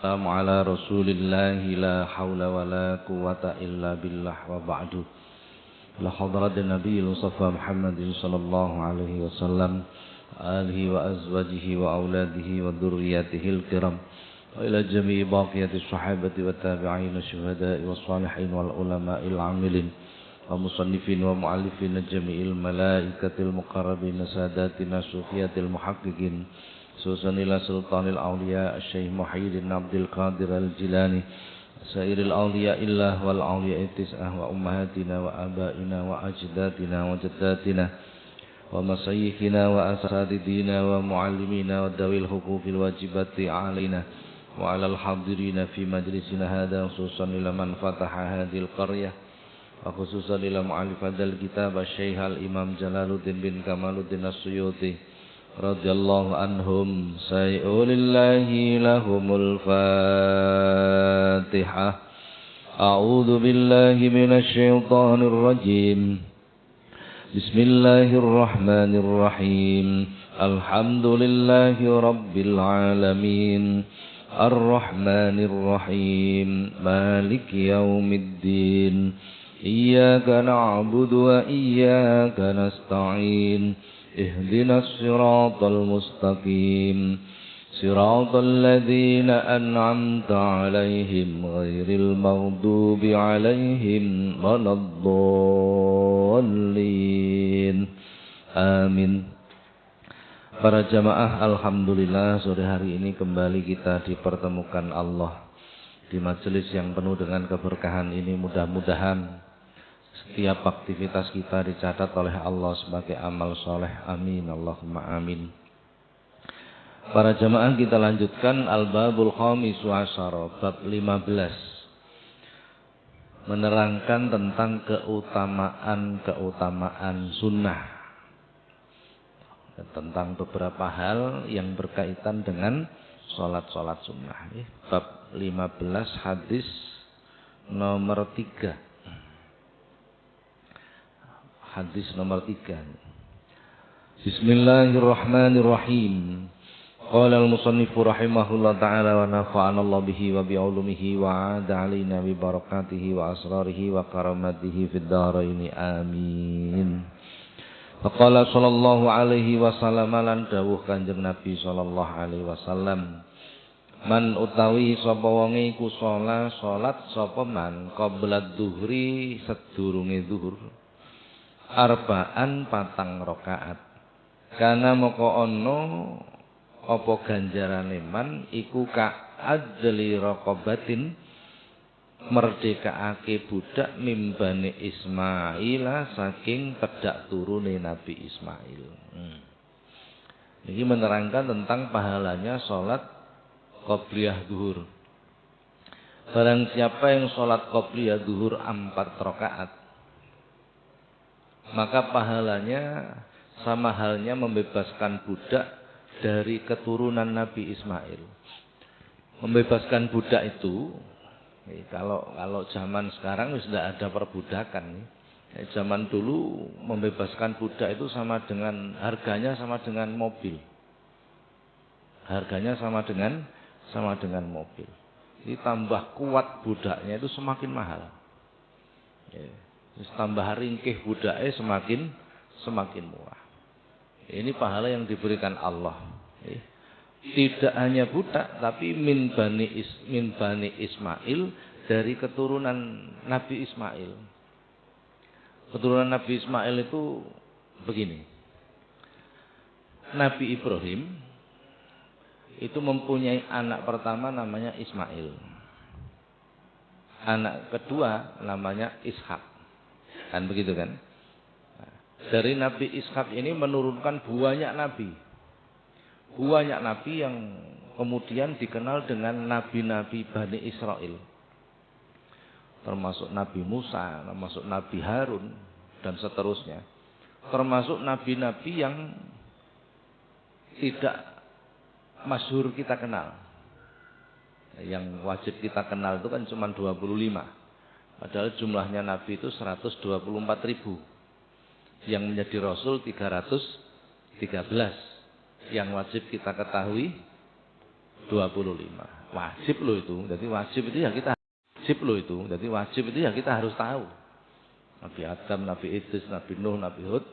Assalamu ala rasulillahi la hawla wa la quwata illa billah wa ba'du. La hadratin nabiyil mustafa Muhammadin sallallahu alaihi wasallam alihi wa azwajihi wa auladihi wa dhurriyyatihil kiram wa ila jami'i baqiyati sahabati wa tabi'in syuhada'i wa salihin wal ulama'il amilin wa musannifin wa mu'allifin jami'il malaikatil muqarrabin sadatina sufiyatil muhaqqiqin Susan ila sultanil awliya Syekh Muhyiddin Abdul Qadir al-Jilani Sairil awliya illah wal awliya tis'ah wa ummahatina wa abaina wa ajdatina wa jaddatina wa masayikhina wa asatidina wa muallimina wa dawil hukukil wajibati alaina wa alal hadirina fi majlisina hadha khususan ila man fataha hadhil qaryah wa khususan ila mu'allif hadhal kitab Syekh al-Imam Jalaluddin bin Kamaluddin as-Suyuti radhiyallahu anhum sayulillahi lahumul fatihah. A'udzu billahi minasy syaithanir rajim. Bismillahirrahmanirrahim. Alhamdulillahi rabbil alamin. Arrahmanir rahim. Maliki yaumiddin. Iyyaka na'budu wa iyyaka nasta'in. اهدنا الصراط المستقيم صراط الذين أنعمت عليهم غير المغضوب عليهم ولا الضالين آمين. Para jamaah, alhamdulillah sore hari ini kembali kita dipertemukan Allah di majelis yang penuh dengan keberkahan ini. Mudah-mudahan setiap aktivitas kita dicatat oleh Allah sebagai amal soleh. Amin. Allahumma amin. Para jamaah, kita lanjutkan Al-Babul Khamisu Asyara, bab 15. Menerangkan tentang keutamaan sunnah. Tentang beberapa hal yang berkaitan dengan sholat-sholat sunnah. Bab 15 hadis nomor 3. Hadis nomor 3. Bismillahirrahmanirrahim. Qala al-musannif rahimahullah ta'ala wa nafa'ana Allah bihi wa bi'ulumihi wa 'ada 'alaina bi barakatihi wa asrarihi wa karamatihi fid dharain. Amin. Faqala sallallahu alaihi wasallam, lan dawuh Kanjeng Nabi sallallahu alaihi wasallam, man utawi sapa wonge iku salat sapa man qabla dhuhri sedurunge zuhur arba'an patang rakaat kana moko ono apa ganjarane man iku ka adli raqabatin merdekaake budak mimbane Ismail saking tedak turune Nabi Ismail. Ini menerangkan tentang pahalanya salat qobliyah zuhur. Barang siapa yang salat qobliyah zuhur 4 rakaat, maka pahalanya sama halnya membebaskan budak dari keturunan Nabi Ismail. Membebaskan budak itu, kalau zaman sekarang sudah ada perbudakan. Zaman dulu membebaskan budak itu harganya sama dengan mobil. Harganya sama dengan mobil. Jadi tambah kuat budaknya itu semakin mahal. Tambah ringkih budaknya semakin murah. Ini pahala yang diberikan Allah. Tidak hanya budak, tapi min bani Ismail, dari keturunan Nabi Ismail. Keturunan Nabi Ismail itu begini. Nabi Ibrahim itu mempunyai anak pertama namanya Ismail. Anak kedua namanya Ishak. Kan begitu kan? Dari Nabi Ishak ini menurunkan banyak nabi. Banyak nabi yang kemudian dikenal dengan nabi-nabi Bani Israel. Termasuk Nabi Musa, termasuk Nabi Harun, dan seterusnya. Termasuk nabi-nabi yang tidak masyhur kita kenal. Yang wajib kita kenal itu kan cuma 25. Padahal jumlahnya Nabi itu 124.000. Yang menjadi Rasul 313. Yang wajib kita ketahui 25. Wajib loh itu. Jadi wajib itu ya kita harus tahu. Nabi Adam, Nabi Idris, Nabi Nuh, Nabi Hud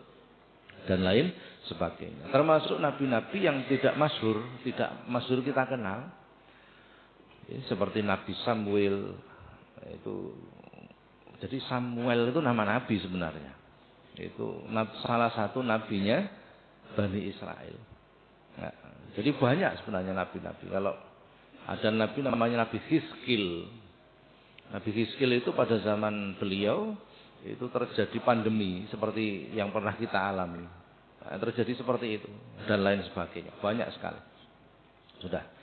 dan lain sebagainya. Termasuk nabi-nabi yang tidak masyhur kita kenal. Ya, seperti Nabi Samuel itu. Jadi Samuel itu nama nabi sebenarnya. Itu salah satu nabinya Bani Israel. Nah, jadi banyak sebenarnya nabi-nabi. Kalau ada nabi namanya Nabi Hizkil. Nabi Hizkil itu pada zaman beliau itu terjadi pandemi seperti yang pernah kita alami. Nah, terjadi seperti itu dan lain sebagainya. Banyak sekali. Sudah.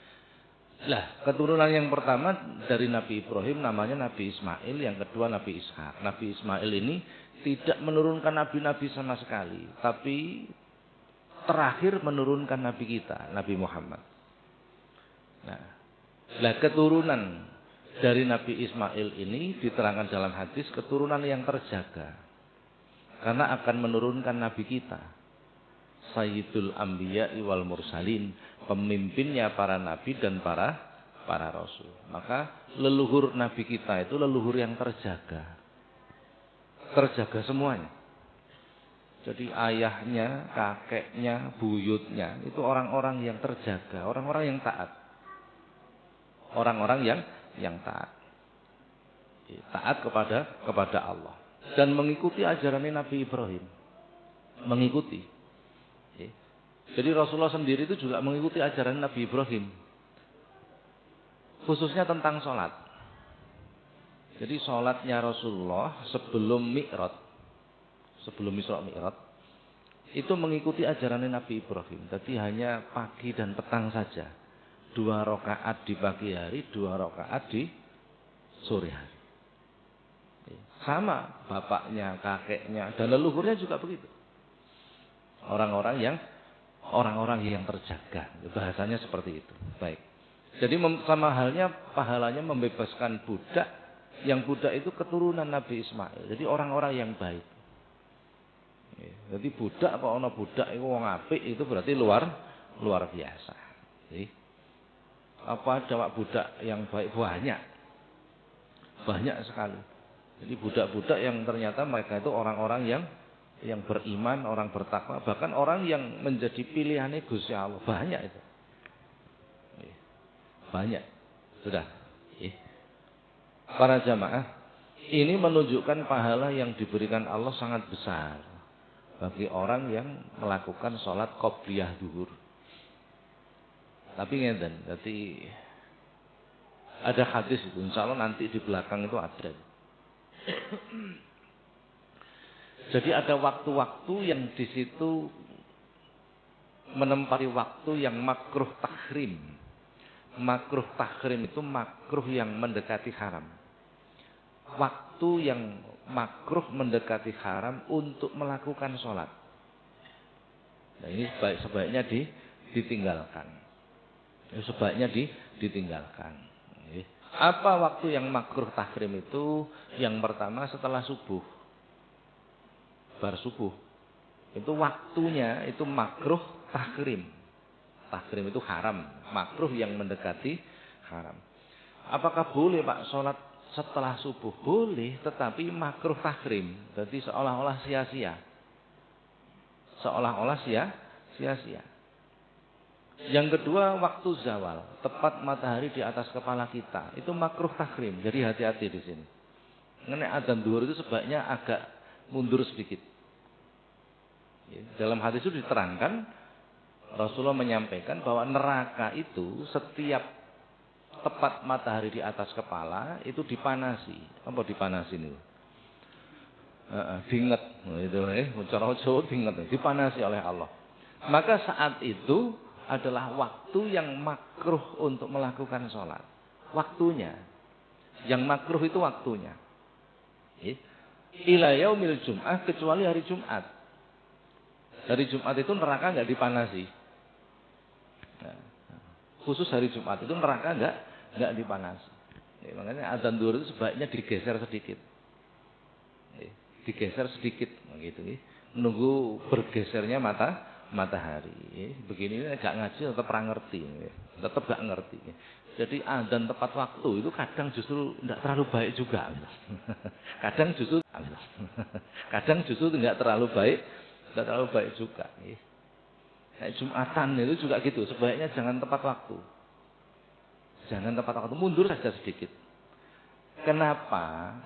Lah, keturunan yang pertama dari Nabi Ibrahim namanya Nabi Ismail, yang kedua Nabi Ishak. Nabi Ismail ini tidak menurunkan nabi-nabi sama sekali, tapi terakhir menurunkan nabi kita, Nabi Muhammad. Nah, keturunan dari Nabi Ismail ini diterangkan dalam hadis keturunan yang terjaga. Karena akan menurunkan nabi kita, Sayyidul Anbiya wal Mursalin, pemimpinnya para nabi dan para rasul. Maka leluhur nabi kita itu leluhur yang terjaga. Terjaga semuanya. Jadi ayahnya, kakeknya, buyutnya itu orang-orang yang terjaga, orang-orang yang taat. Orang-orang yang taat. Taat kepada Allah dan mengikuti ajaran Nabi Ibrahim. Mengikuti. Jadi Rasulullah sendiri itu juga mengikuti ajaran Nabi Ibrahim. Khususnya tentang sholat. Jadi sholatnya Rasulullah sebelum Mi'raj, sebelum Isra Mi'raj, itu mengikuti ajaran Nabi Ibrahim. Jadi hanya pagi dan petang saja. 2 rakaat di pagi hari, 2 rakaat di sore hari. Sama bapaknya, kakeknya, dan leluhurnya juga begitu. Orang-orang yang terjaga. Bahasanya seperti itu. Baik. Jadi sama halnya pahalanya membebaskan budak. Yang budak itu keturunan Nabi Ismail. Jadi orang-orang yang baik. Jadi budak, kalau ada budak itu wong apik, itu berarti luar biasa. Jadi, apa ada budak yang baik? Banyak sekali. Jadi budak-budak yang ternyata mereka itu orang-orang yang beriman, orang bertakwa, bahkan orang yang menjadi pilihannya Gusti Allah. Banyak itu. Banyak. Sudah. Para jamaah, ini menunjukkan pahala yang diberikan Allah sangat besar bagi orang yang melakukan sholat qobliyah duhur. Tapi ngeten, jadi ada hadis itu, insya Allah nanti di belakang itu ada. Jadi ada waktu-waktu yang di situ menempati waktu yang makruh tahrim. Makruh tahrim itu makruh yang mendekati haram. Waktu yang makruh mendekati haram untuk melakukan sholat. Nah ini sebaiknya ditinggalkan. Sebaiknya ditinggalkan. Apa waktu yang makruh tahrim itu? Yang pertama setelah subuh. Bar subuh. Itu waktunya itu makruh tahrim. Tahrim itu haram. Makruh yang mendekati haram. Apakah boleh Pak sholat setelah subuh? Boleh, tetapi makruh tahrim. Jadi seolah-olah sia-sia. Seolah-olah sia-sia. Yang kedua, waktu zawal, tepat matahari di atas kepala kita, itu makruh tahrim. Jadi hati-hati di sini. Mengenai adzan zuhur itu sebaiknya agak mundur sedikit. Dalam hadis itu diterangkan, Rasulullah menyampaikan bahwa neraka itu setiap tepat matahari di atas kepala itu dipanasi. Apa dipanasi ini? Dinget. Itu cara Jawa dinget, dipanasi oleh Allah. Maka saat itu adalah waktu yang makruh untuk melakukan sholat. Waktunya. Yang makruh itu waktunya. Ila yaumil Jum'ah, kecuali hari Jumat. Hari Jumat itu neraka enggak dipanasi. Khusus hari Jumat itu neraka enggak dipanasi. Makanya adzan zuhur itu sebaiknya digeser sedikit. Digeser sedikit begitu. Menunggu bergesernya matahari. Begini agak ngaji tetap ra ngerti. Tetap gak ngerti. Jadi adzan tepat waktu itu kadang justru tidak terlalu baik juga. kadang justru tidak terlalu baik juga. Kayak Jumatan itu juga gitu, sebaiknya jangan tepat waktu. Mundur saja sedikit. Kenapa?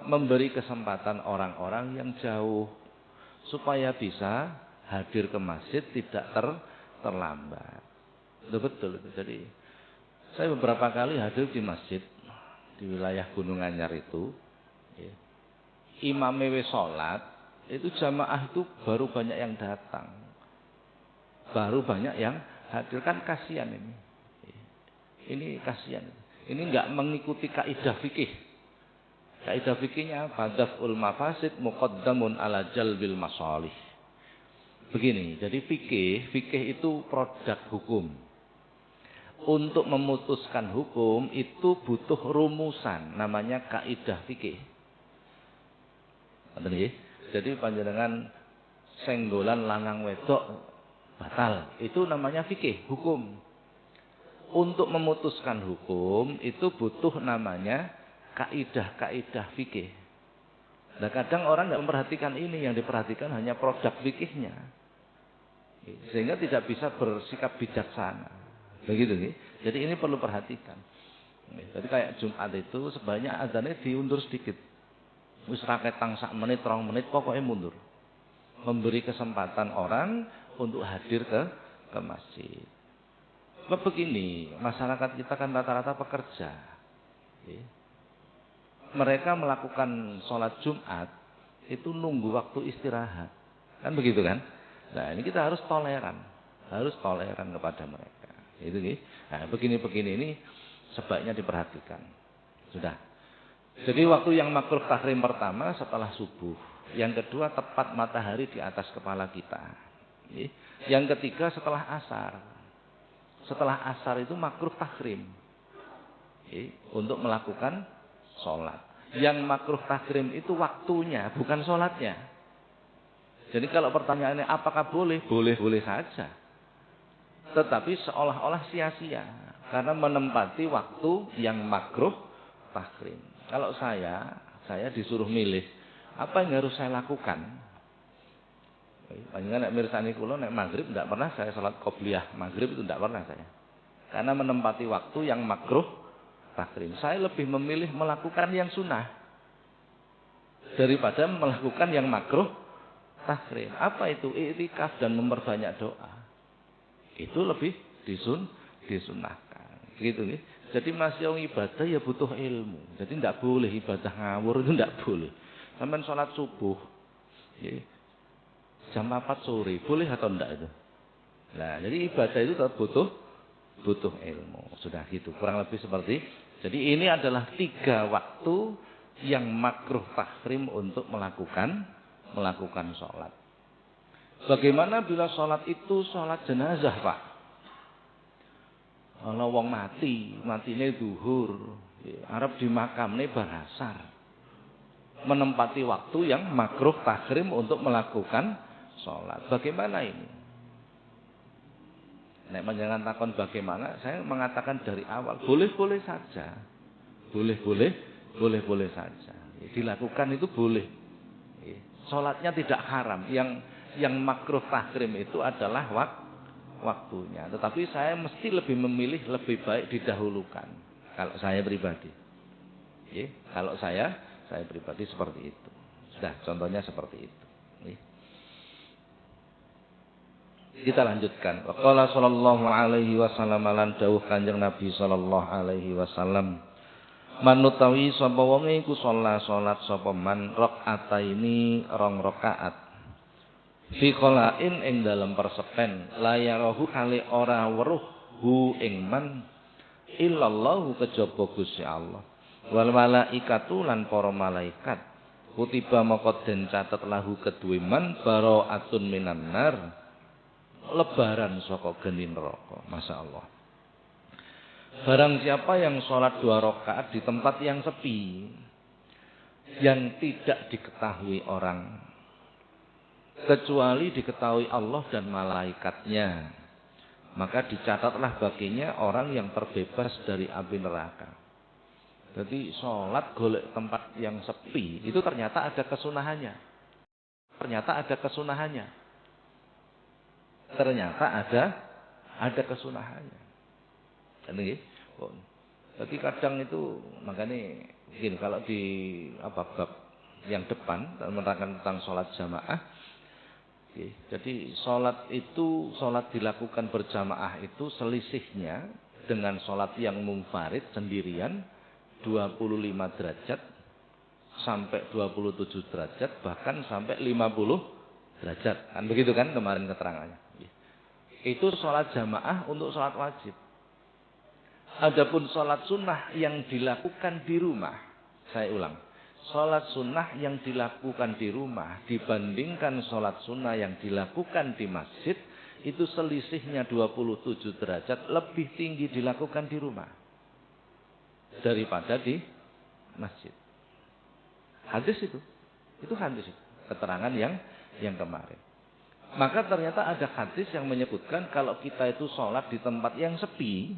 Memberi kesempatan orang-orang yang jauh supaya bisa hadir ke masjid tidak terlambat. Betul. Jadi saya beberapa kali hadir di masjid di wilayah Gunung Anyar itu. Imam wis sholat, itu jamaah itu baru banyak yang datang. Baru banyak yang hadir, kan kasihan ini. Ini kasihan. Ini enggak mengikuti kaidah fikih. Kaidah fikihnya daf'ul mafasid muqaddamun ala jalbil masalih. Begini, jadi fikih itu produk hukum. Untuk memutuskan hukum itu butuh rumusan, namanya kaidah fikih. Jadi panjenengan senggolan lanang wedok batal, itu namanya fikih, hukum. Untuk memutuskan hukum itu butuh namanya kaidah fikih. Nah, kadang orang nggak memperhatikan ini, yang diperhatikan hanya produk fikihnya, sehingga tidak bisa bersikap bijaksana. Begitu nih. Jadi ini perlu perhatikan. Jadi kayak Jumat itu sebanyak adzannya diundur sedikit. Wis ra ketang sak menit, 2 menit pokoknya mundur. Memberi kesempatan orang untuk hadir ke masjid. Begini, masyarakat kita kan rata-rata pekerja. Mereka melakukan sholat Jumat itu nunggu waktu istirahat. Kan begitu kan? Nah, ini kita harus toleran kepada mereka. Itu nih. Nah, begini ini sebaiknya diperhatikan. Sudah. Jadi waktu yang makruh tahrim pertama setelah subuh, yang kedua tepat matahari di atas kepala kita. Yang ketiga setelah asar. Setelah asar itu makruh tahrim. Untuk melakukan sholat. Yang makruh tahrim itu waktunya, bukan sholatnya. Jadi kalau pertanyaannya apakah boleh? Boleh saja. Tetapi seolah-olah sia-sia karena menempati waktu yang makruh tahrim. Kalau saya disuruh milih apa yang harus saya lakukan. Panjenengan nek mirsani kula nek maghrib tidak pernah saya salat qobliyah maghrib, itu tidak pernah saya. Karena menempati waktu yang makruh tahrim. Saya lebih memilih melakukan yang sunnah daripada melakukan yang makruh tahrim. Apa itu? I'tikaf dan memperbanyak doa. Itu lebih disunahkan. Gitu nih. Jadi masih ibadah ya butuh ilmu. Jadi tidak boleh ibadah ngawur, itu tidak boleh. Sampai sholat subuh jam 4 sore, boleh atau tidak itu? Nah, jadi ibadah itu tetap butuh ilmu. Sudah gitu, kurang lebih seperti. Jadi ini adalah 3 waktu yang makruh tahrim untuk melakukan sholat. Bagaimana bila sholat itu sholat jenazah, Pak? Kalau wong matine duhur, arep dimakamne barasar. Menempati waktu yang makruh tahrim untuk melakukan sholat. Bagaimana ini? Nek panjenengan takon bagaimana, saya mengatakan dari awal, boleh-boleh saja. Boleh-boleh saja. Dilakukan itu boleh. Sholatnya tidak haram. Yang makruh tahrim itu adalah waktunya. Tetapi saya mesti lebih memilih lebih baik didahulukan. Kalau saya pribadi. Kalau saya pribadi seperti itu. Sudah, contohnya seperti itu. Kita lanjutkan. Waqala sallallahu alaihi wasallam lan dawuh Kanjeng Nabi sallallahu alaihi wasallam. Manutawi sapa wong iku salat sapa man rakaataini 2 rakaat. Fi qalain ing dalem persepen layarahu kali ora weruh hu ing man illallahu kejaba Gusti Allah wal malaikatu lan para malaikat kutiba maka den catet lahu kedue man baraatun minan nar lebaran saka geni neraka. Masyaallah. Barang siapa yang sholat 2 rakaat di tempat yang sepi yang tidak diketahui orang kecuali diketahui Allah dan malaikatnya, maka dicatatlah baginya orang yang terbebas dari api neraka. Jadi sholat golek tempat yang sepi itu ternyata ada kesunahannya. Ternyata ada kesunahannya. Ternyata ada kesunahannya. Ini, jadi kadang itu makanya begini, kalau di bab yang depan menerangkan tentang sholat jamaah. Jadi sholat dilakukan berjamaah itu selisihnya dengan sholat yang munfarid sendirian 25 derajat sampai 27 derajat bahkan sampai 50 derajat. Kan begitu kan kemarin keterangannya. Itu sholat jamaah untuk sholat wajib. Adapun sholat sunnah yang dilakukan di rumah, saya ulang, sholat sunnah yang dilakukan di rumah dibandingkan sholat sunnah yang dilakukan di masjid, itu selisihnya 27 derajat lebih tinggi dilakukan di rumah daripada di masjid. Hadis itu hadis itu, keterangan yang kemarin. Maka ternyata ada hadis yang menyebutkan kalau kita itu sholat di tempat yang sepi,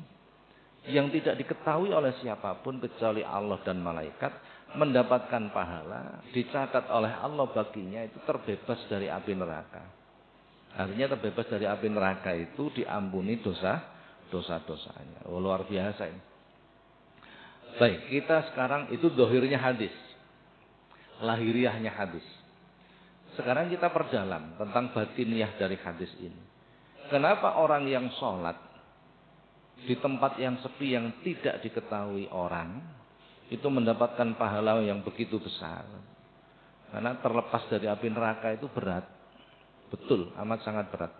yang tidak diketahui oleh siapapun kecuali Allah dan malaikat, mendapatkan pahala, dicatat oleh Allah baginya itu terbebas dari api neraka. Artinya terbebas dari api neraka itu diampuni dosa-dosanya. Oh, luar biasa ini. Baik, kita sekarang itu dohirnya hadis, lahiriahnya hadis. Sekarang kita perdalam tentang batiniah dari hadis ini. Kenapa orang yang sholat di tempat yang sepi yang tidak diketahui orang itu mendapatkan pahala yang begitu besar? Karena terlepas dari api neraka itu berat. Betul, amat sangat berat.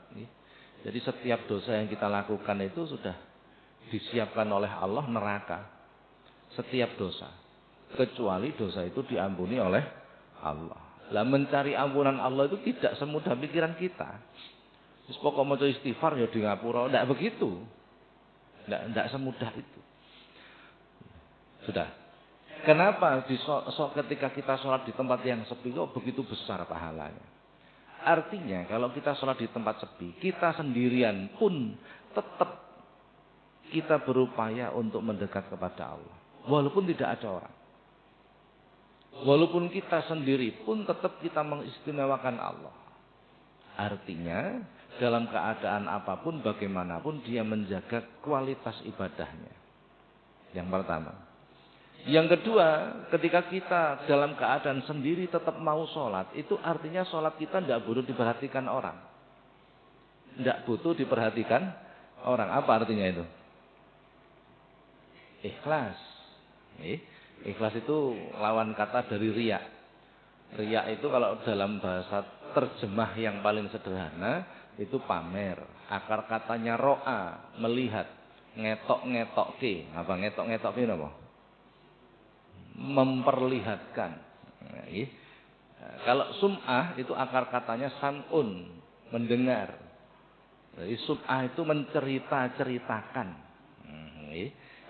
Jadi setiap dosa yang kita lakukan itu sudah disiapkan oleh Allah neraka. Setiap dosa. Kecuali dosa itu diampuni oleh Allah. Lah mencari ampunan Allah itu tidak semudah pikiran kita. Terus pokok mau istighfar ya di ngapura. Tidak begitu. Tidak semudah itu. Sudah. Kenapa ketika kita sholat di tempat yang sepi kok begitu besar pahalanya? Artinya kalau kita sholat di tempat sepi, kita sendirian pun tetap kita berupaya untuk mendekat kepada Allah. Walaupun tidak ada orang. Walaupun kita sendiri pun tetap kita mengistimewakan Allah. Artinya dalam keadaan apapun, bagaimanapun dia menjaga kualitas ibadahnya. Yang pertama. Yang kedua, ketika kita dalam keadaan sendiri tetap mau sholat, itu artinya sholat kita tidak butuh diperhatikan orang. Tidak butuh diperhatikan orang. Apa artinya itu? Ikhlas. Ikhlas itu lawan kata dari riya. Riya itu kalau dalam bahasa terjemah yang paling sederhana itu pamer. Akar katanya ro'a, melihat, ngetok-ngetok ke. Apa ngetok-ngetok ke apa? Memperlihatkan. Kalau sum'ah itu akar katanya sam'un, mendengar. Jadi sum'ah itu mencerita-ceritakan.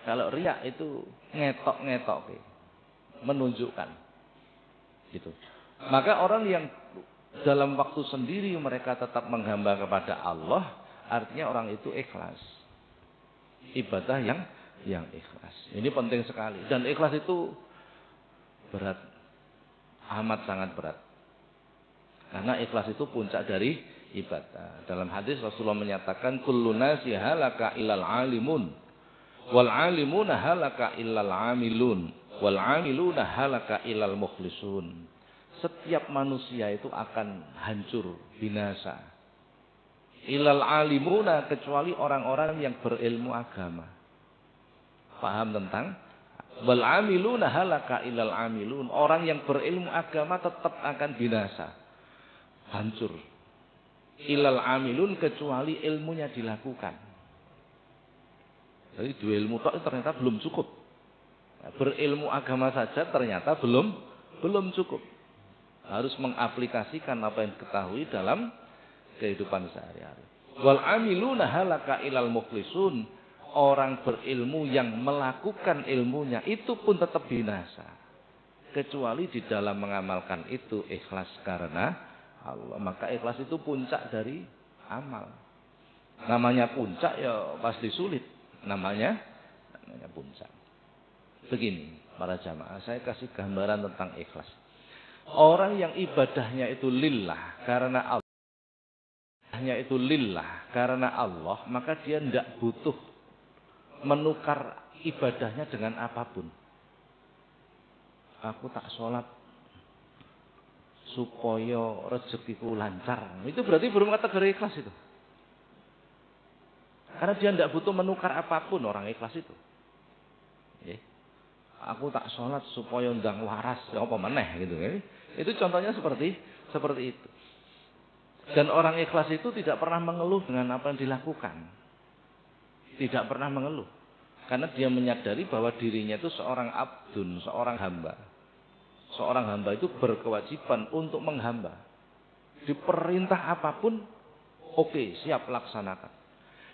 Kalau riya itu ngetok-ngetok, menunjukkan. Gitu. Maka orang yang dalam waktu sendiri mereka tetap menghamba kepada Allah, artinya orang itu ikhlas. Ibadah yang ikhlas. Ini penting sekali. Dan ikhlas itu berat. Amat sangat berat. Karena ikhlas itu puncak dari ibadah. Dalam hadis Rasulullah menyatakan kullu nasi halaka illal alimun. Wal alimuna halaka illal amilun. Wal amiluna halaka illal mukhlisun. Setiap manusia itu akan hancur, binasa. Illal alimuna, kecuali orang-orang yang berilmu agama. Paham tentang? Wal amiluna halaka illal amilun. Orang yang berilmu agama tetap akan binasa. Hancur. Illal amilun, kecuali ilmunya dilakukan. Jadi dua ilmu tok ternyata belum cukup. Berilmu agama saja ternyata belum cukup. Harus mengaplikasikan apa yang diketahui dalam kehidupan sehari-hari. Wal amiluna halaka ilal mukhlisun. Orang berilmu yang melakukan ilmunya itu pun tetap binasa. Kecuali di dalam mengamalkan itu ikhlas karena Allah. Maka ikhlas itu puncak dari amal. Namanya puncak ya pasti sulit. Namanya puncak. Begini para jamaah, saya kasih gambaran tentang ikhlas. Orang yang ibadahnya itu lillah karena Allah, maka dia tidak butuh menukar ibadahnya dengan apapun. Aku tak sholat supaya rezekiku lancar. Itu berarti belum kategori ikhlas itu. Karena dia tidak butuh menukar apapun orang ikhlas itu. Aku tak sholat supaya ndang waras, ya apa meneh gitu. Itu contohnya seperti itu. Dan orang ikhlas itu tidak pernah mengeluh dengan apa yang dilakukan. Tidak pernah mengeluh. Karena dia menyadari bahwa dirinya itu seorang abdun, seorang hamba. Seorang hamba itu berkewajiban untuk menghamba. Diperintah apapun, oke, siap laksanakan.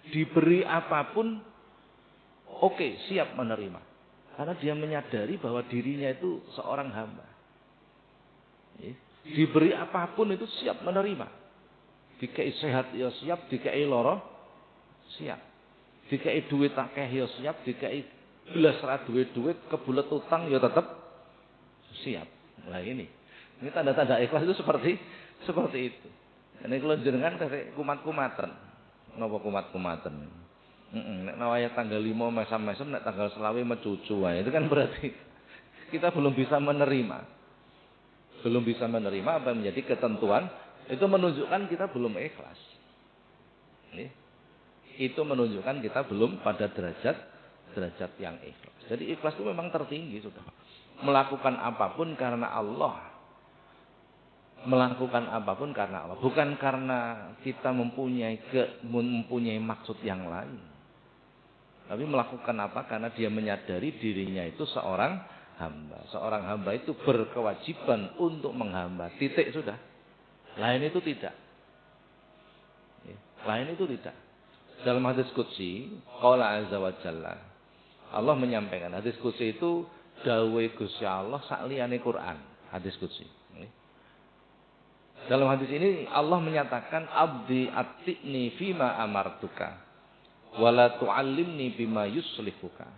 Diberi apapun, oke, siap menerima. Karena dia menyadari bahwa dirinya itu seorang hamba. Diberi apapun itu siap menerima. Dikai sehat ya siap, dikai loro siap. Dikai duit akeh ya siap, dikai belas ra duit kebulet utang ya tetap siap. Nah ini tanda-tanda ikhlas itu seperti itu. Ini kalau jenengan dari kumat-kumatan. Napa kumat-kumatan? Nek nawaya tanggal 5 mesam-mesam, nek tanggal selawe mecucu wae. Itu kan berarti kita belum bisa menerima. Belum bisa menerima apa yang menjadi ketentuan, itu menunjukkan kita belum ikhlas. Itu menunjukkan kita belum pada derajat yang ikhlas. Jadi ikhlas itu memang tertinggi sudah. Melakukan apapun karena Allah. Melakukan apapun karena Allah, bukan karena kita mempunyai maksud yang lain. Tapi melakukan apa? Karena dia menyadari dirinya itu seorang hamba. Seorang hamba itu berkewajiban untuk menghamba. Titik sudah. Lain itu tidak. Lain itu tidak. Dalam hadis qudsi, qala azza wa jalla, Allah menyampaikan hadis qudsi itu dawuh Gusti Allah sakliyane Quran. Hadis qudsi. Dalam hadis ini Allah menyatakan abdi atikni fima amartuka wala tu'allimni bima yuslihuka.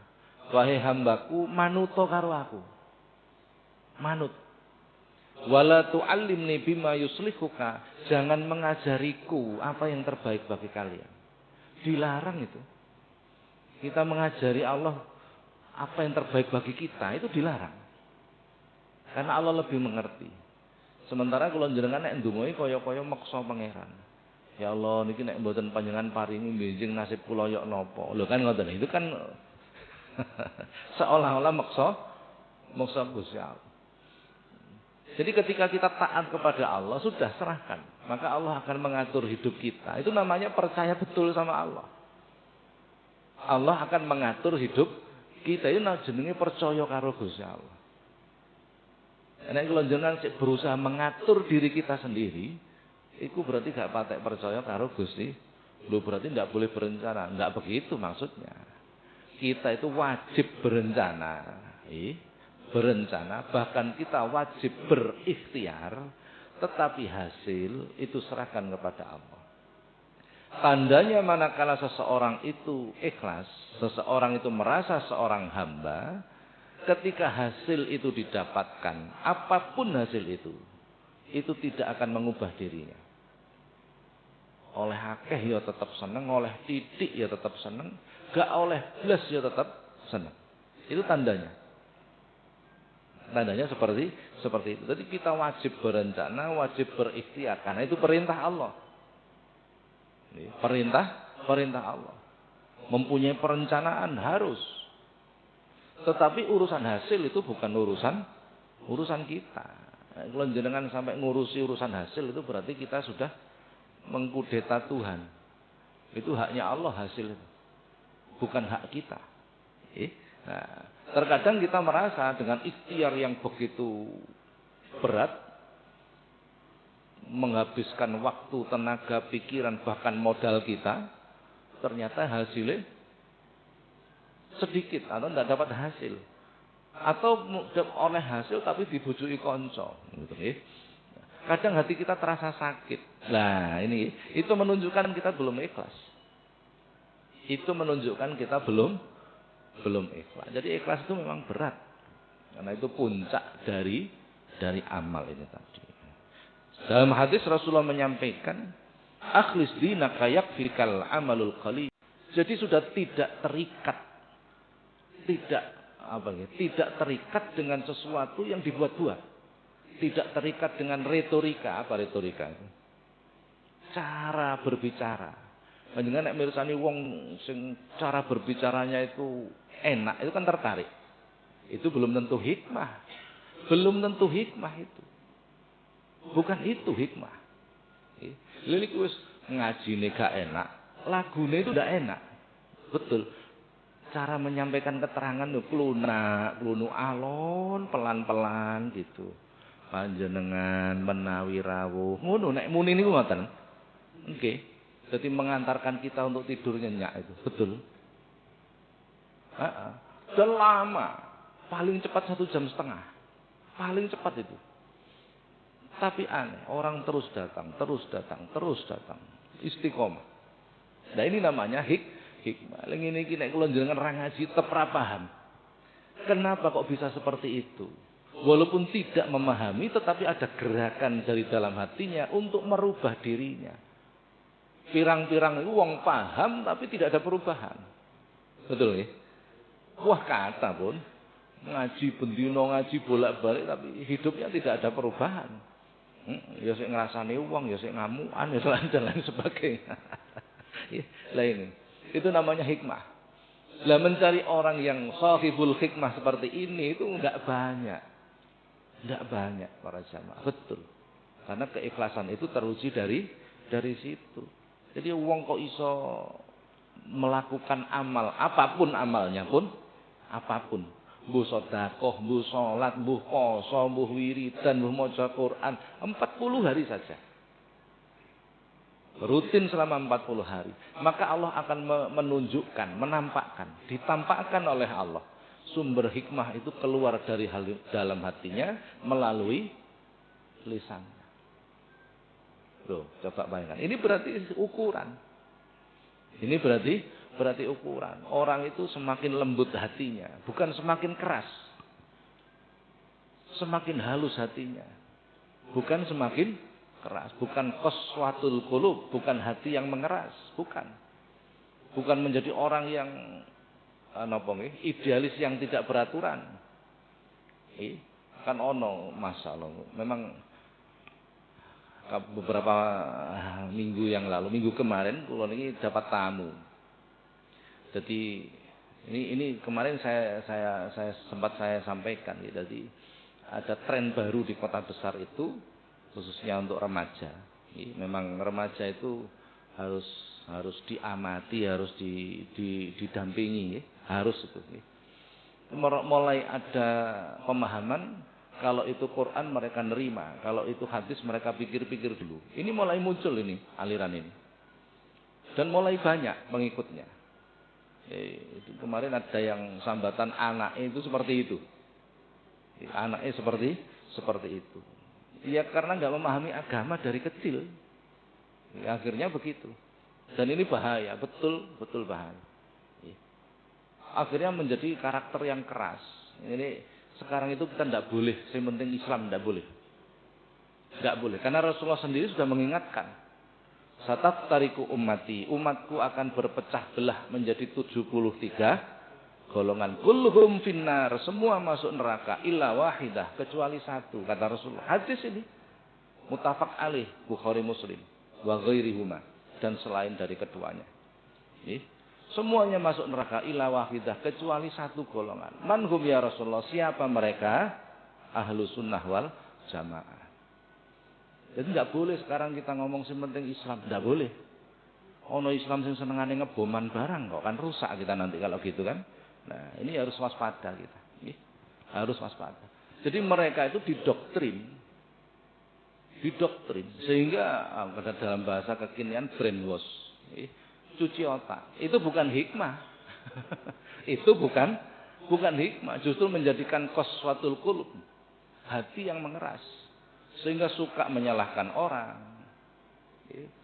Wahai hambaku, manuto karo aku. Manut. Wala tu'allimni bima yuslihuka, jangan mengajariku apa yang terbaik bagi kalian. Dilarang itu. Kita mengajari Allah apa yang terbaik bagi kita, itu dilarang. Karena Allah lebih mengerti. Sementara kalau jenengan nek ndonga kaya-kaya maksa pangeran. Ya Allah niki nek mboten panjenengan paringi benjing nasib kula yok napa. Lho kan ngoten. Itu kan seolah-olah maksa Gusti Allah. Jadi ketika kita taat kepada Allah, sudah serahkan. Maka Allah akan mengatur hidup kita. Itu namanya percaya betul sama Allah. Allah akan mengatur hidup kita. Itu jenenge percaya karo Gusti Allah. Nek kalau jenengan berusaha mengatur diri kita sendiri, itu berarti gak patek percaya karo Gusti. Lu berarti tidak boleh berencana. Enggak begitu maksudnya. Kita itu wajib berencana. Berencana, bahkan kita wajib berikhtiar, tetapi hasil itu serahkan kepada Allah. Tandanya manakala seseorang itu ikhlas, seseorang itu merasa seorang hamba, ketika hasil itu didapatkan, apapun hasil itu tidak akan mengubah dirinya. Oleh akeh ya tetap seneng, oleh titik ya tetap seneng, gak oleh blas ya tetap seneng. Itu tandanya. Tandanya seperti itu. Jadi kita wajib berencana, wajib berikhtiar, karena itu perintah Allah. Perintah Allah. Mempunyai perencanaan harus. Tetapi urusan hasil itu bukan urusan kita. Kalau jenengan sampai ngurusi urusan hasil, itu berarti kita sudah mengkudeta Tuhan. Itu haknya Allah hasil itu. Bukan hak kita. Nah, terkadang kita merasa dengan ikhtiar yang begitu berat, menghabiskan waktu, tenaga, pikiran, bahkan modal kita, ternyata hasilnya sedikit atau tidak dapat hasil, atau oleh hasil tapi dibujuki konco, gitu. Kadang hati kita terasa sakit. Nah ini itu menunjukkan kita belum ikhlas. Itu menunjukkan kita belum ikhlas. Jadi ikhlas itu memang berat. Karena itu puncak dari amal ini tadi. Dalam hadis Rasulullah menyampaikan, akhlis dinaka yakfikal amalul qalil. Jadi sudah tidak terikat, tidak terikat dengan sesuatu yang dibuat-buat. Tidak terikat dengan retorika. Apa retorika itu? Cara berbicara. Panjenengan nek mirsani wong sing cara berbicaranya itu enak, itu kan tertarik. Itu belum tentu hikmah. Belum tentu hikmah itu. Bukan itu hikmah. Lha iku wis ngajine gak enak, lagune itu ndak enak. Betul. Cara menyampaikan keterangan itu klunu alon, pelan-pelan gitu. Panjenengan menawi rawuh. Ngono nek muni niku ngoten. Nggih. Jadi mengantarkan kita untuk tidur nyenyak itu. Betul. Dan lama. Paling cepat 1,5 jam. Paling cepat itu. Tapi aneh, orang terus datang. Istiqomah. Nah ini namanya hikmah. Lagi ini nek kula njenengan ra ngaji tetep ra paham. Kenapa kok bisa seperti itu? Walaupun tidak memahami, tetapi ada gerakan dari dalam hatinya untuk merubah dirinya. Pirang-pirang itu wong paham, tapi tidak ada perubahan. Betul ya? Wah kata pun. Ngaji bendino, ngaji bolak-balik, tapi hidupnya tidak ada perubahan. Ya sik ngrasani wong, ya sik ngamukan, ya dan lain sebagainya. Lah ini, itu namanya hikmah. Lah mencari orang yang sahibul hikmah seperti ini itu enggak banyak. Enggak banyak para jamaah. Betul. Karena keikhlasan itu teruji dari situ. Jadi wong kok iso melakukan amal, apapun amalnya pun, apapun. Mbuh sedekah, mbuh salat, mbuh puasa, mbuh wiridan, mbuh maca Quran 40 hari saja. Rutin selama 40 hari. Maka Allah akan menunjukkan, menampakkan, ditampakkan oleh Allah. Sumber hikmah itu keluar dari dalam hatinya melalui lisannya. Loh, coba bayangkan. Ini berarti ukuran. Ini berarti ukuran. Orang itu semakin lembut hatinya, bukan semakin keras. Semakin halus hatinya, bukan semakin keras. Bukan qaswatul qulub, bukan hati yang mengeras, bukan. Bukan menjadi orang yang idealis yang tidak beraturan. Kan ono masalah. Memang beberapa minggu yang lalu, minggu kemarin kula niki dapat tamu. Jadi ini kemarin saya sempat sampaikan ya. Jadi ada tren baru di kota besar itu khususnya untuk remaja. Memang remaja itu harus diamati, harus didampingi, harus itu. Mulai ada pemahaman kalau itu Quran mereka nerima, kalau itu hadis mereka pikir-pikir dulu. Ini mulai muncul ini aliran ini. Dan mulai banyak pengikutnya. Itu kemarin ada yang sambatan anaknya itu seperti itu. Anaknya seperti itu. Ya karena nggak memahami agama dari kecil. Akhirnya begitu. Dan ini bahaya, betul bahaya. Akhirnya menjadi karakter yang keras. Ini sekarang itu kita tidak boleh, yang penting Islam tidak boleh. Tidak boleh, karena Rasulullah sendiri sudah mengingatkan. Sataftariku ummati, umatku akan berpecah belah menjadi 73 golongan. Kulluhum finnar, semua masuk neraka illa wahidah, kecuali satu, kata Rasulullah. Hadis ini muttafaq alaih Bukhari Muslim wa ghairihuma, dan selain dari keduanya. Semuanya masuk neraka illa wahidah, kecuali satu golongan. Manhum ya Rasulullah, siapa mereka? Ahlu sunnah wal jamaah. Jadi tidak boleh sekarang kita ngomong yang penting Islam, tidak boleh. Ono Islam yang senengane ngeboman barang kok, kan rusak kita nanti kalau gitu kan. Nah ini harus waspada kita, harus waspada. Jadi mereka itu didoktrin sehingga dalam bahasa kekinian brainwash, cuci otak. Itu bukan hikmah, itu bukan hikmah, justru menjadikan qaswatul qulub, hati yang mengeras. Sehingga suka menyalahkan orang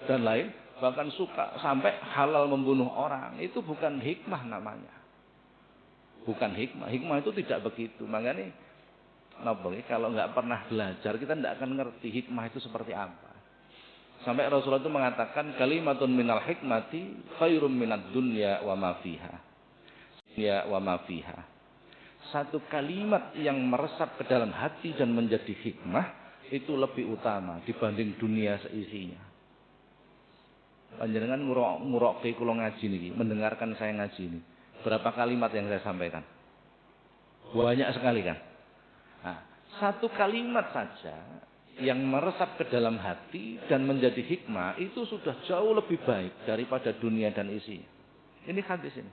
dan lain bahkan suka sampai halal membunuh orang. Itu bukan hikmah namanya. Bukan hikmah. Hikmah itu tidak begitu. Makanya kalau nggak pernah belajar, kita tidak akan ngerti hikmah itu seperti apa. Sampai Rasulullah itu mengatakan, kalimatun minal hikmati khairum minad dunya wa ma fiha. Ya wa ma fiha. Satu kalimat yang meresap ke dalam hati dan menjadi hikmah, itu lebih utama dibanding dunia seisinya. Panjenengan murokke kula ngaji niki, mendengarkan saya ngaji ini. Berapa kalimat yang saya sampaikan? Banyak sekali kan? Nah, satu kalimat saja yang meresap ke dalam hati dan menjadi hikmah itu sudah jauh lebih baik daripada dunia dan isinya. Ini hadis ini.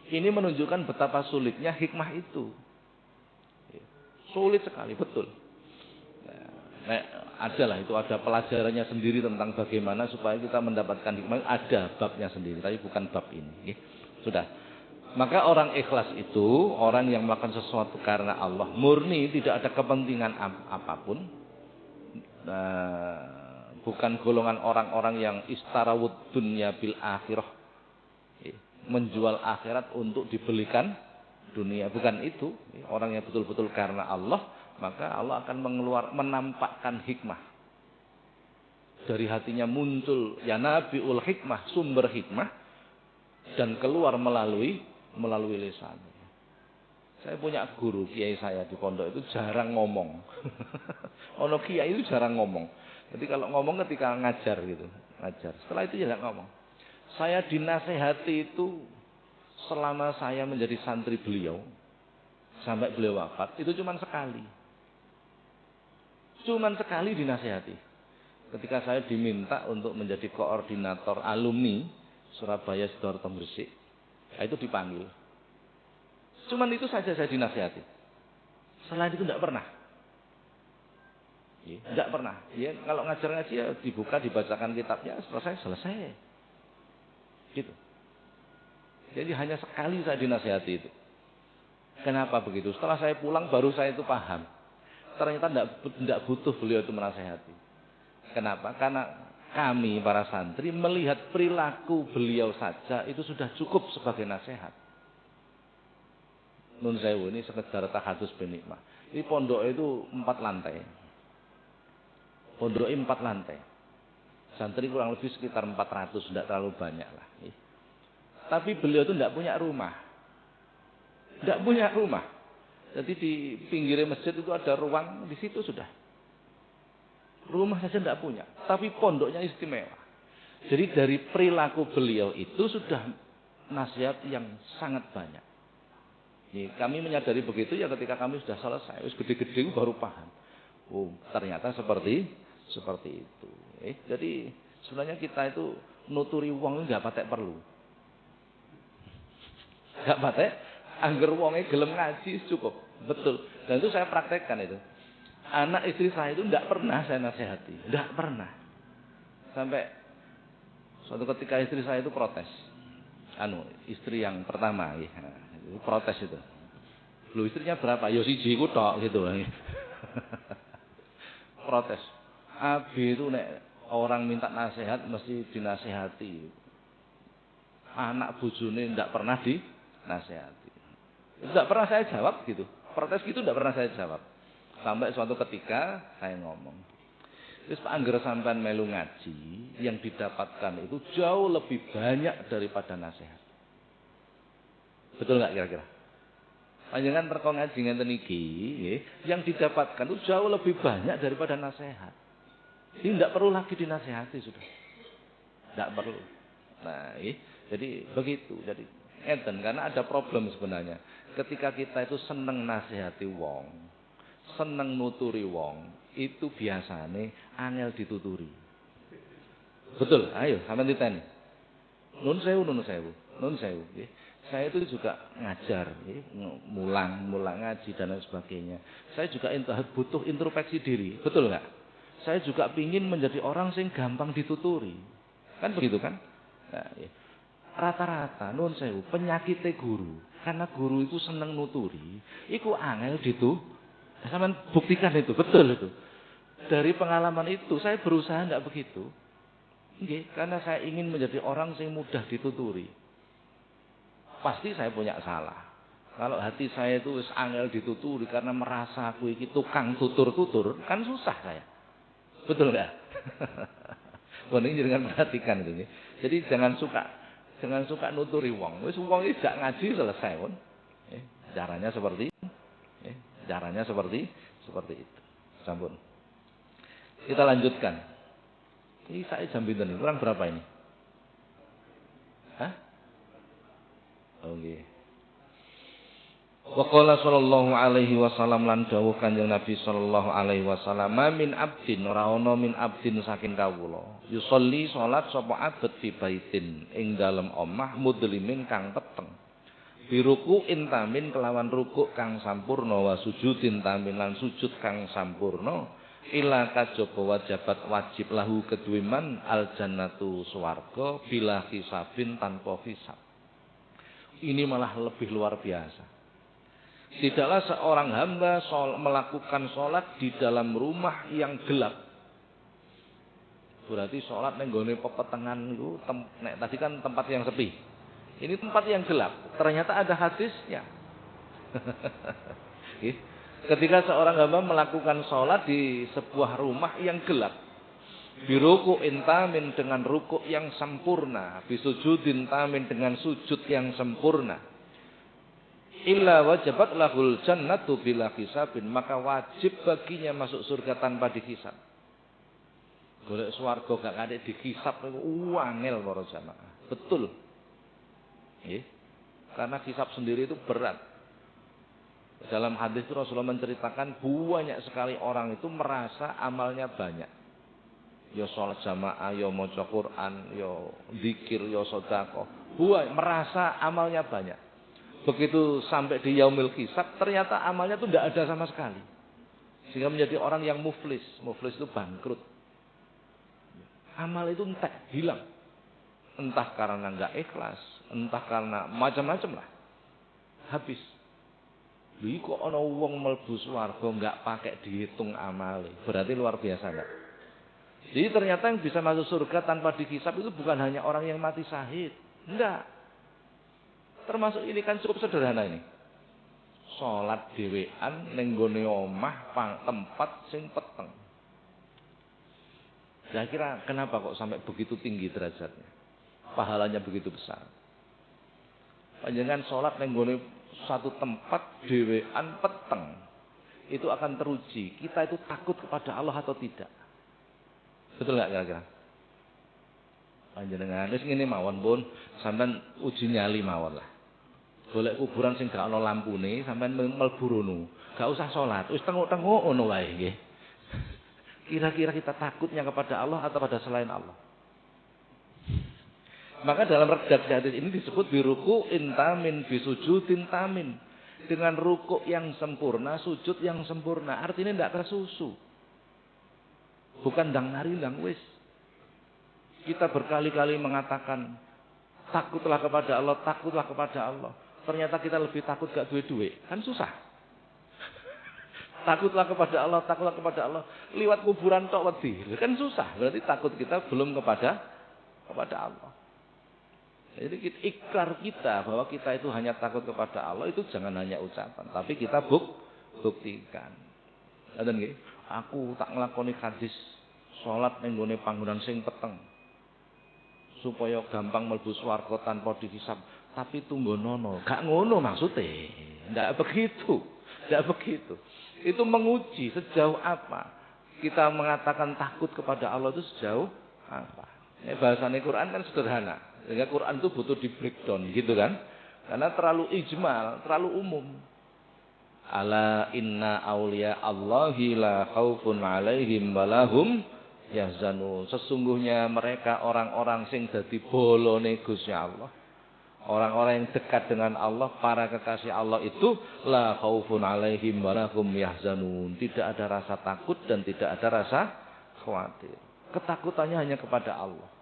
Ini menunjukkan betapa sulitnya hikmah itu. Sulit sekali, betul. Nah, adalah itu ada pelajarannya sendiri tentang bagaimana supaya kita mendapatkan hikmah. Ada babnya sendiri, tapi bukan bab ini. Sudah. Maka orang ikhlas itu orang yang melakukan sesuatu karena Allah, murni, tidak ada kepentingan apapun. Bukan golongan orang-orang yang istarawud dunya bil akhirah, menjual akhirat untuk dibelikan dunia. Bukan itu. Orang yang betul-betul karena Allah, maka Allah akan menampakkan hikmah. Dari hatinya muncul ya nabiul hikmah, sumber hikmah, dan keluar melalui lisan. Saya punya guru, kiai saya di pondok itu jarang ngomong. Ono kiai itu jarang ngomong. Jadi kalau ngomong ketika ngajar gitu, ngajar. Setelah itu jarang ngomong. Saya dinasehati itu selama saya menjadi santri beliau sampai beliau wafat itu cuma sekali. Cuman sekali dinasehati. Ketika saya diminta untuk menjadi koordinator alumni Surabaya Sidoarjo Gresik, itu dipanggil. Cuman itu saja saya dinasihati. Selain itu tidak pernah. Tidak pernah. Ya, kalau ngajar-ngaji ya dibuka, dibacakan kitabnya, selesai. Gitu. Jadi hanya sekali saya dinasihati itu. Kenapa begitu? Setelah saya pulang baru saya itu paham. Ternyata tidak butuh beliau itu menasihati. Kenapa? Karena kami para santri melihat perilaku beliau saja itu sudah cukup sebagai nasihat. Nun sewu ini sekedar tahadus benikmah. Ini pondok itu 4 lantai. Pondok 4 lantai. Santri kurang lebih sekitar 400, tidak terlalu banyak lah. Tapi beliau itu tidak punya rumah. Tidak punya rumah. Jadi di pinggir masjid itu ada ruang, di situ sudah. Rumah saja tidak punya, tapi pondoknya istimewa. Jadi dari perilaku beliau itu sudah nasihat yang sangat banyak. Kami menyadari begitu ya ketika kami sudah selesai, gede-gede baru paham. Oh, ternyata seperti itu. Jadi sebenarnya kita itu nuturi wong nggak patek perlu. Nggak patek, angger wonge gelem ngaji cukup. Betul. Dan itu saya praktekkan itu. Anak istri saya itu tidak pernah saya nasihati, tidak pernah. Sampai suatu ketika istri saya itu protes. Istri yang pertama, ya, protes itu. Lu istrinya berapa? Yo siji ku tok gitu. Protes. Abi itu nek orang minta nasihat mesti dinasihati. Anak bojone tidak pernah dinasihati. Tidak pernah saya jawab gitu. Protes gitu tidak pernah saya jawab. Sampai suatu ketika saya ngomong, terus Pak Angger sampean melu ngaji, yang didapatkan itu jauh lebih banyak daripada nasihat. Betul nggak kira-kira? Panjenengan teko ngaji ngenten iki, yang didapatkan itu jauh lebih banyak daripada nasihat. Ini tidak perlu lagi dinasihati sudah. Tidak perlu. Nah, jadi begitu. Jadi ngeten karena ada problem sebenarnya. Ketika kita itu seneng nasihati wong, seneng nuturi wong, itu biasane angel dituturi. Betul, ayo sampean diteni. Nun sewu. Saya itu juga ngajar, mulang ngaji dan lain sebagainya. Saya juga butuh introspeksi diri, betul nggak? Saya juga pingin menjadi orang yang gampang dituturi, kan begitu kan? Nah, rata-rata nun sewu penyakitnya guru, karena guru itu seneng nuturi, iku angel dituturi. Sampean buktikan itu, betul itu. Dari pengalaman itu saya berusaha tidak begitu. Nggih, karena saya ingin menjadi orang yang mudah dituturi. Pasti saya punya salah. Kalau hati saya itu wis angel dituturi karena merasa aku iki tukang tutur-tutur, kan susah saya. Betul enggak? Ini jangan perhatikan itu. Jadi jangan suka nuturi wong. Wis wong iki gak ngaji selesai pun. Caranya seperti itu. Sampun. Kita lanjutkan. Ini saya jam pinten ini? Kurang berapa ini? Hah? Oke. Wa qala sallallahu alaihi wasallam lan dawuh Kanjeng Nabi sallallahu alaihi wasallam, "Min abdin ora ana min abdin saking kawula. Yusolli salat sapa abet fi baitin ing dalem omah mudlimin kang peteng. Biruku intamin kelawan rukuk kang sampurna wa sujudin tamin lan sujud kang sampurna. Ila kajaba wajibat wajib lahu kedhuiman al jannatu swarga bila hisabin tanpa hisab." Ini malah lebih luar biasa. Tidaklah seorang hamba melakukan sholat di dalam rumah yang gelap. Berarti sholat ning nggone pepetengan itu tadi kan tempat yang sepi. Ini tempat yang gelap. Ternyata ada hadisnya. Ketika seorang hamba melakukan sholat di sebuah rumah yang gelap, biruku intamin dengan rukuk yang sempurna, bisujudin tamin dengan sujud yang sempurna, illa wajabat lahul jannatu bila hisabin, maka wajib baginya masuk surga tanpa dihisab. Golek swarga gak kate dihisab niku angel para jamaah. Betul. Nggih. Karena hisab sendiri itu berat. Dalam hadis itu Rasulullah menceritakan banyak sekali orang itu merasa amalnya banyak. Ya sholat jamaah, ya maca Quran, ya zikir, ya sedekah. Merasa amalnya banyak. Begitu sampai di yaumil hisab, ternyata amalnya itu tidak ada sama sekali. Sehingga menjadi orang yang muflis. Muflis itu bangkrut. Amal itu entek, hilang. Entah karena enggak ikhlas, entah karena macam-macam lah. Habis. Lha kok ana wong mlebu swarga enggak pakai dihitung amale. Berarti luar biasa enggak? Jadi ternyata yang bisa masuk surga tanpa dihisab itu bukan hanya orang yang mati syahid. Enggak. Termasuk ini kan cukup sederhana ini. Salat dhewean ning nggone omah tempat sing peteng. Kira-kira kenapa kok sampai begitu tinggi derajatnya? Pahalanya begitu besar. Panjenengan salat ning nggone satu tempat dhewean peteng, itu akan teruji. Kita itu takut kepada Allah atau tidak? Betul enggak kira-kira? Panjenengan wis ngene mawon pun, sampean uji nyali mawon lah. Golek kuburan sing gak ana lampune, sampean mlebu rono. Gak usah salat, wis tengok-tengok ngono wae nggih. Kira-kira kita takutnya kepada Allah atau pada selain Allah? Maka dalam redaksi hadis ini disebut biruku intamin bisujudin tamin, dengan rukuk yang sempurna, sujud yang sempurna. Artinya tidak tersusu. Bukan dang nari dang wis. Kita berkali-kali mengatakan takutlah kepada Allah, takutlah kepada Allah. Ternyata kita lebih takut gak duwe-duwe. Kan susah. Takutlah kepada Allah, takutlah kepada Allah. Liwat kuburan tok wedi. Kan susah. Berarti takut kita belum kepada Allah. Jadi ikrar kita bahwa kita itu hanya takut kepada Allah itu jangan hanya ucapan, tapi kita buktikan. Ngoten nggih. Aku tak nglakoni hadis salat ning nggone panggonan sing peteng supaya gampang mlebu swarga tanpa dihisab, tapi tunggonono. Gak ngono maksudnya. Ndak begitu. Ndak begitu. Itu menguji sejauh apa kita mengatakan takut kepada Allah itu sejauh apa. Ini bahasane Quran kan sederhana. Sehingga Quran itu butuh di breakdown gitu kan. Karena terlalu ijmal, terlalu umum. Ala inna awliya Allahi la khaufun alaihim walahum yahzanun. Sesungguhnya mereka orang-orang sing dadi bolone Gusti Allah. Orang-orang yang dekat dengan Allah, para kekasih Allah itu la khaufun alaihim walahum yahzanun. Tidak ada rasa takut dan tidak ada rasa khawatir. Ketakutannya hanya kepada Allah.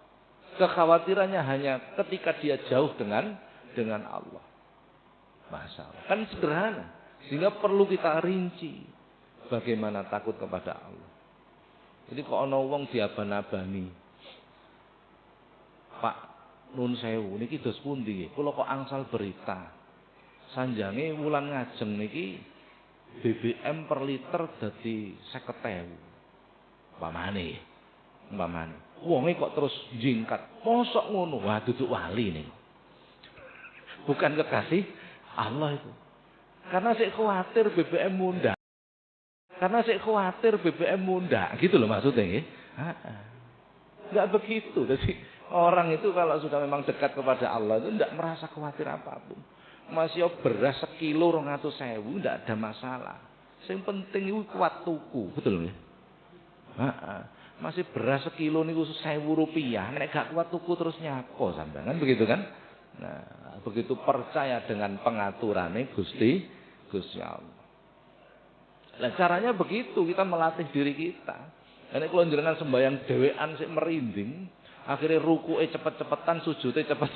Kekhawatirannya hanya ketika dia jauh dengan Allah. Masalah. Kan sederhana. Sehingga perlu kita rinci bagaimana takut kepada Allah. Jadi kok ana wong diaban-abani. Pak nun sewu niki dos pundi nggih? Kula kok angsal berita. Sanjange wulan ngajeng niki BBM per liter dadi 50.000. Umpamane. Wonge kok terus jingkat. Mosok ngono? Wah, duduk wali nih. Bukan kekasih Allah itu. Karena saya khawatir BBM mundak. Gitu loh maksudnya nggih. Enggak begitu. Jadi orang itu kalau sudah memang dekat kepada Allah itu tidak merasa khawatir apapun. Masih beras sekilo 200.000 tidak ada masalah. Yang penting itu kuat tuku, betul nggih? Masih beras sekilo niku 1.000 rupiah, nek gak kuat tuku terus nyako sampean kan begitu kan? Nah, begitu percaya dengan pengaturane Gusti Allah. Nah, caranya begitu kita melatih diri kita. Nek kula njenengan sembahyang dhewean sik merinding, akhirnya rukuke cepet-cepetan, sujude cepet.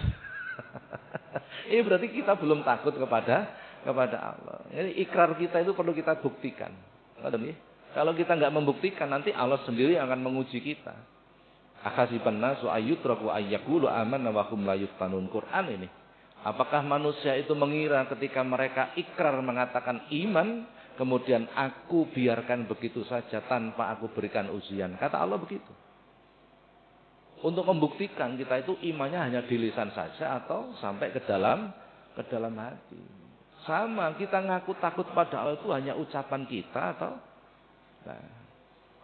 Ini berarti kita belum takut kepada Allah. Jadi ikrar kita itu perlu kita buktikan. Kalau kita nggak membuktikan, nanti Allah sendiri akan menguji kita. Akhasiban nasu ayyutraku ayyaqulu amanna wa hum la yuftanun. Quran ini. Apakah manusia itu mengira ketika mereka ikrar mengatakan iman, kemudian aku biarkan begitu saja tanpa aku berikan ujian? Kata Allah begitu. Untuk membuktikan kita itu imannya hanya di lisan saja atau sampai ke dalam hati. Sama, kita ngaku takut pada Allah itu hanya ucapan kita atau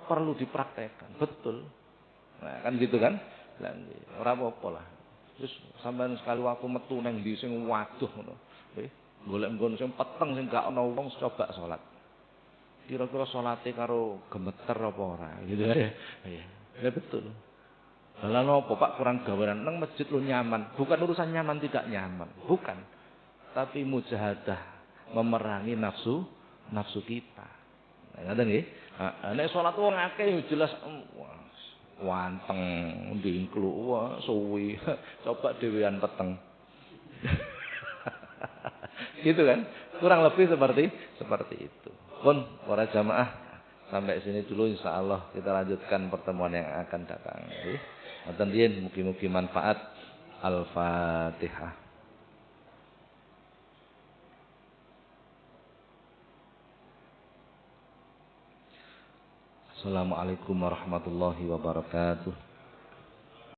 perlu dipraktekkan. Betul. Nah, kan gitu kan? Ora apa-apa lah. Terus sampean sekali waktu metu nang ndi sing waduh ngono. Golek nggon sing peteng sing gak ana wong coba salat. Kira-kira salate karo gemeter apa ora gitu ya. Ya betul. Lah nopo Pak kurang gawean nang masjid lu nyaman. Bukan urusan nyaman tidak nyaman, bukan. Tapi mujahadah memerangi nafsu kita. Ngoten nggih. Nek salat wong akeh jelas wanteng ndingklu wah suwi. Coba dhewean peteng. Gitu kan? Kurang lebih seperti itu. Pun para jamaah sampai sini dulu insyaallah kita lanjutkan pertemuan yang akan datang. Ngoten yen mugi-mugi manfaat. Al-Fatihah. Assalamualaikum warahmatullahi wabarakatuh.